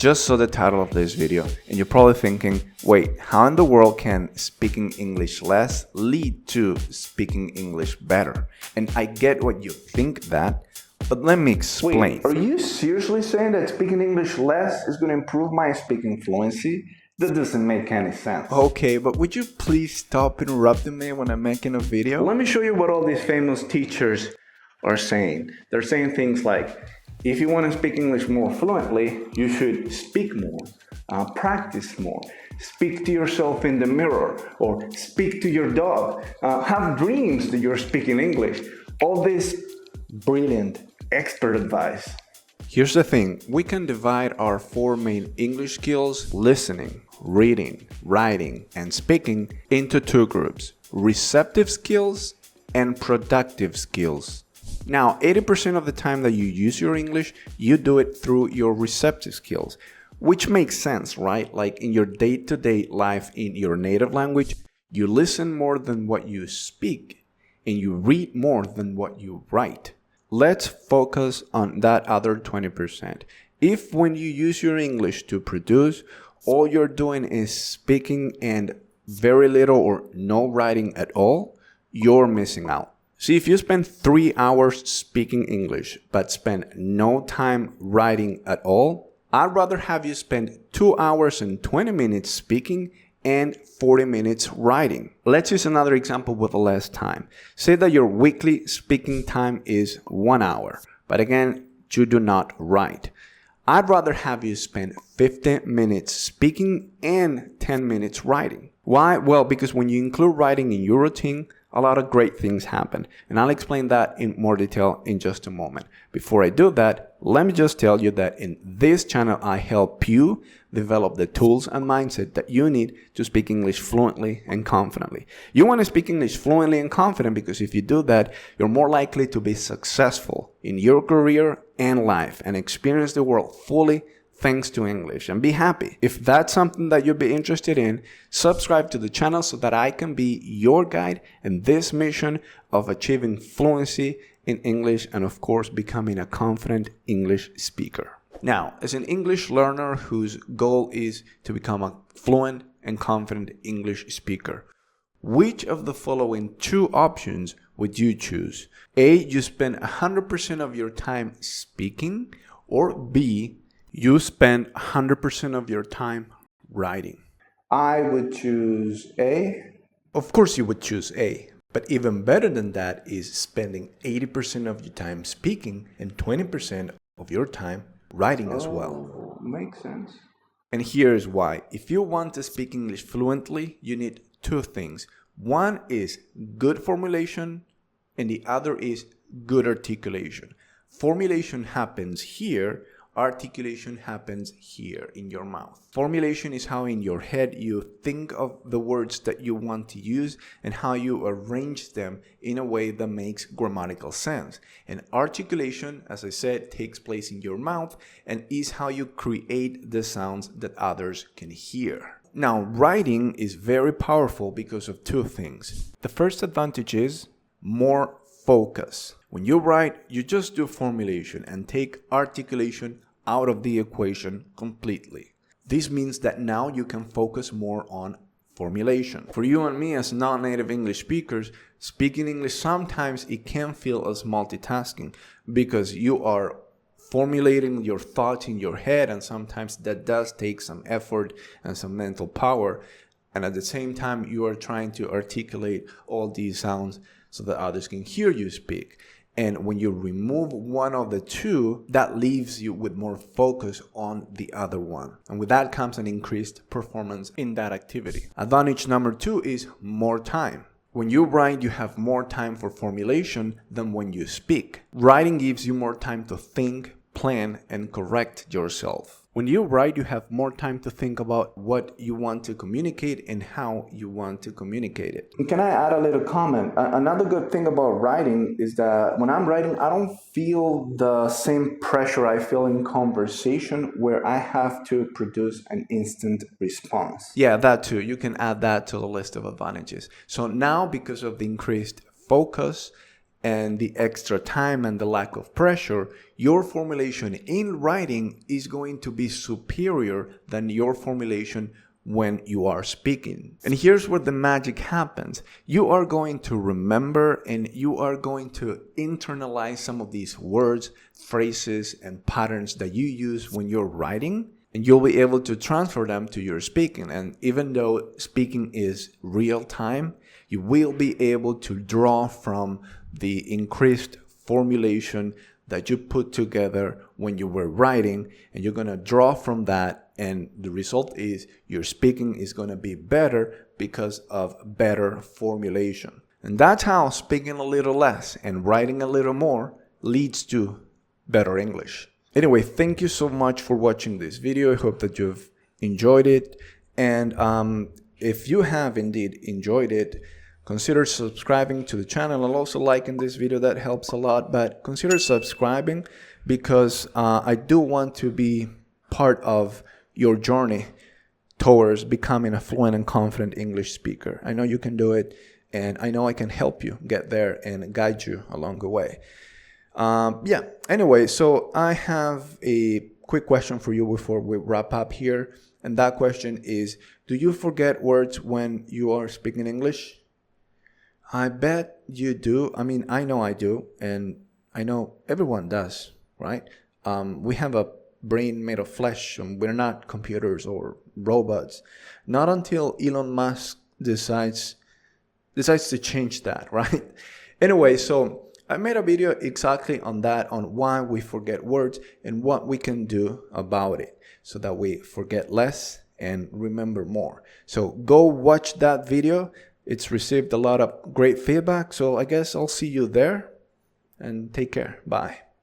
just saw the title of this video and you're probably thinking, wait, how in the world can speaking English less lead to speaking English better? And I get what you think that, but let me explain. Wait, are you seriously saying that speaking English less is going to improve my speaking fluency? That doesn't make any sense. Okay, but would you please stop interrupting me when I'm making a video? Let me show you what all these famous teachers are saying. They're saying things like, if you want to speak English more fluently, you should speak more, practice more, speak to yourself in the mirror, or speak to your dog, have dreams that you're speaking English. All this brilliant expert advice. Here's the thing, we can divide our four main English skills, listening, reading, writing, and speaking, into two groups, receptive skills and productive skills. Now, 80% of the time that you use your English, you do it through your receptive skills, which makes sense, right? Like in your day-to-day life in your native language, you listen more than what you speak, and you read more than what you write. Let's focus on that other 20%. If when you use your English to produce, all you're doing is speaking and very little or no writing at all, you're missing out. See, if you spend 3 hours speaking English but spend no time writing at all, I'd rather have you spend 2 hours and 20 minutes speaking and 40 minutes writing. Let's use another example with less time. Say that your weekly speaking time is 1 hour, but again, you do not write. I'd rather have you spend 15 minutes speaking and 10 minutes writing. Why? Well, because when you include writing in your routine, a lot of great things happen. And I'll explain that in more detail in just a moment. Before I do that, let me just tell you that in this channel, I help you develop the tools and mindset that you need to speak English fluently and confidently. You want to speak English fluently and confident because if you do that, you're more likely to be successful in your career and life and experience the world fully thanks to English and be happy. If that's something that you'd be interested in, subscribe to the channel so that I can be your guide in this mission of achieving fluency in English and of course becoming a confident English speaker. Now, as an English learner whose goal is to become a fluent and confident English speaker, which of the following two options would you choose? A, you spend 100% of your time speaking, or B, you spend 100% of your time writing. I would choose A. Of course you would choose A, but even better than that is spending 80% of your time speaking and 20% of your time writing as well. Makes sense. And here's why. If you want to speak English fluently, you need two things. One is good formulation and the other is good articulation. Formulation happens here. Articulation happens here in your mouth. Formulation is how in your head you think of the words that you want to use and how you arrange them in a way that makes grammatical sense. And articulation, as I said, takes place in your mouth and is how you create the sounds that others can hear. Now, writing is very powerful because of two things. The first advantage is more focus. When you write, you just do formulation and take articulation out of the equation completely. This means that now you can focus more on formulation. For you and me as non-native English speakers, speaking English sometimes it can feel as multitasking because you are formulating your thoughts in your head and sometimes that does take some effort and some mental power. And at the same time, you are trying to articulate all these sounds so that others can hear you speak. And when you remove one of the two, that leaves you with more focus on the other one. And with that comes an increased performance in that activity. Advantage number two is more time. When you write, you have more time for formulation than when you speak. Writing gives you more time to think, plan, and correct yourself. When you write, you have more time to think about what you want to communicate and how you want to communicate it. Can I add a little comment? Another good thing about writing is that when I'm writing, I don't feel the same pressure I feel in conversation where I have to produce an instant response. Yeah, that too. You can add that to the list of advantages. So now, because of the increased focus and the extra time and the lack of pressure, your formulation in writing is going to be superior than your formulation when you are speaking. And here's where the magic happens. You are going to remember and you are going to internalize some of these words, phrases, and patterns that you use when you're writing, and you'll be able to transfer them to your speaking. And even though speaking is real time, you will be able to draw from the increased formulation that you put together when you were writing, and you're going to draw from that, and the result is your speaking is going to be better because of better formulation. And that's how speaking a little less and writing a little more leads to better English. Anyway, thank you so much for watching this video. I hope that you've enjoyed it, and if you have indeed enjoyed it, consider subscribing to the channel and also liking this video. That helps a lot, but consider subscribing because I do want to be part of your journey towards becoming a fluent and confident English speaker. I know you can do it, and I know I can help you get there and guide you along the way. Anyway, so I have a quick question for you before we wrap up here, and that question is, do you forget words when you are speaking English? I bet you do. I mean, I know I do, and I know everyone does, right? We have a brain made of flesh, and we're not computers or robots. Not until Elon Musk decides to change that, right? Anyway, so I made a video exactly on that, on why we forget words and what we can do about it so that we forget less and remember more. So go watch that video. It's received a lot of great feedback, so I guess I'll see you there, and take care. Bye.